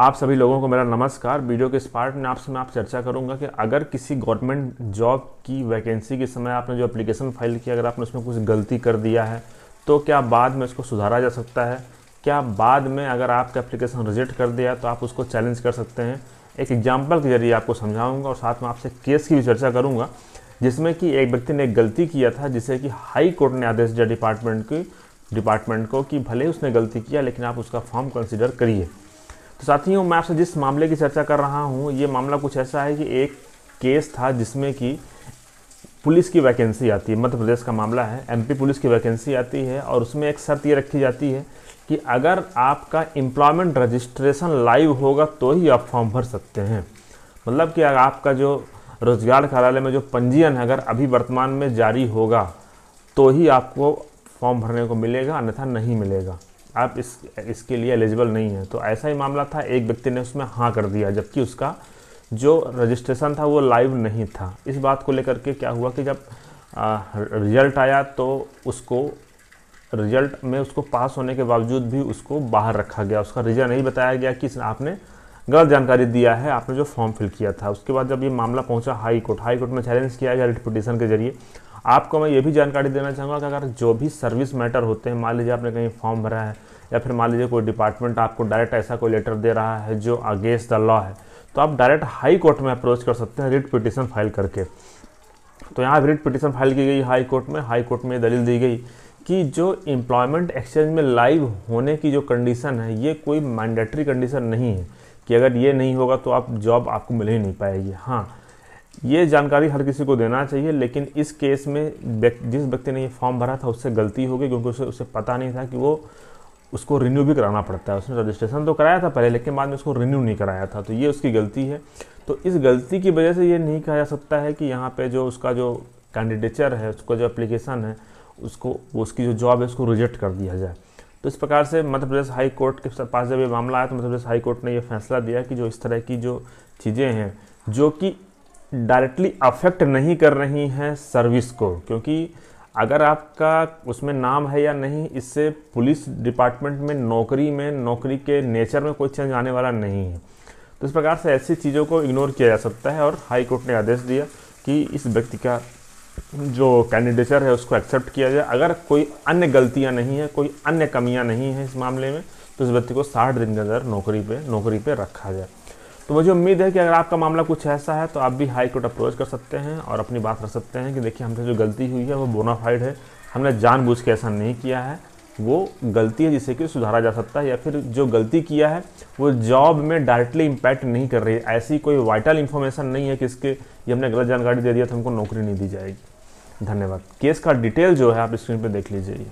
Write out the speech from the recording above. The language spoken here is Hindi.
आप सभी लोगों को मेरा नमस्कार। वीडियो के इस पार्ट में आपसे मैं चर्चा करूंगा कि अगर किसी गवर्नमेंट जॉब की वैकेंसी के समय आपने जो एप्लीकेशन फाइल किया, अगर आपने उसमें कुछ गलती कर दिया है तो क्या बाद में उसको सुधारा जा सकता है। क्या बाद में अगर आपका एप्लीकेशन रिजेक्ट कर दिया तो आप उसको चैलेंज कर सकते हैं। एक एग्जाम्पल के जरिए आपको समझाऊँगा और साथ में आपसे केस की भी चर्चा करूँगा जिसमें कि एक व्यक्ति ने एक गलती किया था जिसे कि हाई कोर्ट ने आदेश दिया डिपार्टमेंट को कि भले उसने गलती किया लेकिन आप उसका फॉर्म कंसिडर करिए। तो साथियों, मैं आपसे जिस मामले की चर्चा कर रहा हूँ ये मामला कुछ ऐसा है कि एक केस था जिसमें कि पुलिस की वैकेंसी आती है। मध्य प्रदेश का मामला है, एमपी पुलिस की वैकेंसी आती है और उसमें एक शर्त ये रखी जाती है कि अगर आपका एम्प्लॉयमेंट रजिस्ट्रेशन लाइव होगा तो ही आप फॉर्म भर सकते हैं। मतलब कि अगर आपका जो रोजगार कार्यालय में जो पंजीयन है अगर अभी वर्तमान में जारी होगा तो ही आपको फॉर्म भरने को मिलेगा, अन्यथा नहीं मिलेगा। आप इसके लिए एलिजिबल नहीं है। तो ऐसा ही मामला था, एक व्यक्ति ने उसमें हाँ कर दिया जबकि उसका जो रजिस्ट्रेशन था वो लाइव नहीं था। इस बात को लेकर के क्या हुआ कि जब रिजल्ट आया तो उसको रिजल्ट में उसको पास होने के बावजूद भी उसको बाहर रखा गया। उसका रीज़न नहीं बताया गया कि आपने गलत जानकारी दिया है, आपने जो फॉर्म फिल किया था। उसके बाद जब ये मामला पहुंचा हाई कोर्ट में चैलेंज किया गया रिट पिटीशन के जरिए। आपको मैं ये भी जानकारी देना चाहूँगा कि अगर जो भी सर्विस मैटर होते हैं, मान लीजिए आपने कहीं फॉर्म भरा है या फिर मान लीजिए कोई डिपार्टमेंट आपको डायरेक्ट ऐसा कोई लेटर दे रहा है जो अगेंस्ट द लॉ है, तो आप डायरेक्ट हाई कोर्ट में अप्रोच कर सकते हैं रिट पिटीशन फाइल करके। तो यहाँ रिट पिटीशन फाइल की गई हाई कोर्ट में दलील दी गई कि जो एम्प्लॉयमेंट एक्सचेंज में लाइव होने की जो कंडीशन है ये कोई मैंडेटरी कंडीशन नहीं है कि अगर ये नहीं होगा तो आप जॉब आपको मिल ही नहीं पाएगी। हाँ, ये जानकारी हर किसी को देना चाहिए, लेकिन इस केस में जिस व्यक्ति ने ये फॉर्म भरा था उससे गलती हो गई क्योंकि उसे पता नहीं था कि वो उसको रिन्यू भी कराना पड़ता है। उसने रजिस्ट्रेशन तो कराया था पहले लेकिन बाद में उसको रिन्यू नहीं कराया था, तो ये उसकी गलती है। तो इस गलती की वजह से ये नहीं कहा जा सकता है कि यहाँ पे जो उसका जो कैंडिडेचर है, उसका जो एप्लीकेशन है, उसकी जो जॉब है उसको रिजेक्ट कर दिया जाए। तो इस प्रकार से मध्य प्रदेश हाई कोर्ट के पास जब ये मामला आया तो मध्य प्रदेश हाई कोर्ट ने ये फैसला दिया कि जो इस तरह की जो चीज़ें हैं जो कि डायरेक्टली अफेक्ट नहीं कर रही हैं सर्विस को, क्योंकि अगर आपका उसमें नाम है या नहीं इससे पुलिस डिपार्टमेंट में नौकरी के नेचर में कोई चेंज आने वाला नहीं है। तो इस प्रकार से ऐसी चीज़ों को इग्नोर किया जा सकता है और हाई कोर्ट ने आदेश दिया कि इस व्यक्ति का जो कैंडिडेचर है उसको एक्सेप्ट किया जाए। अगर कोई अन्य गलतियां नहीं है, कोई अन्य कमियां नहीं है इस मामले में, तो इस व्यक्ति को 60 दिन के अंदर नौकरी पे रखा जाए। तो मुझे उम्मीद है कि अगर आपका मामला कुछ ऐसा है तो आप भी हाई कोर्ट अप्रोच कर सकते हैं और अपनी बात रख सकते हैं कि देखिए हमसे जो गलती हुई है वो बोनाफाइड है, हमने जानबूझ के ऐसा नहीं किया है, वो गलती है जिसे कि सुधारा जा सकता है, या फिर जो गलती किया है वो जॉब में डायरेक्टली इम्पैक्ट नहीं कर रही है। ऐसी कोई वाइटल इन्फॉर्मेशन नहीं है कि इसके ये हमने गलत जानकारी दे दिया तो हमको नौकरी नहीं दी जाएगी। धन्यवाद। केस का डिटेल जो है आप स्क्रीन पर देख लीजिए।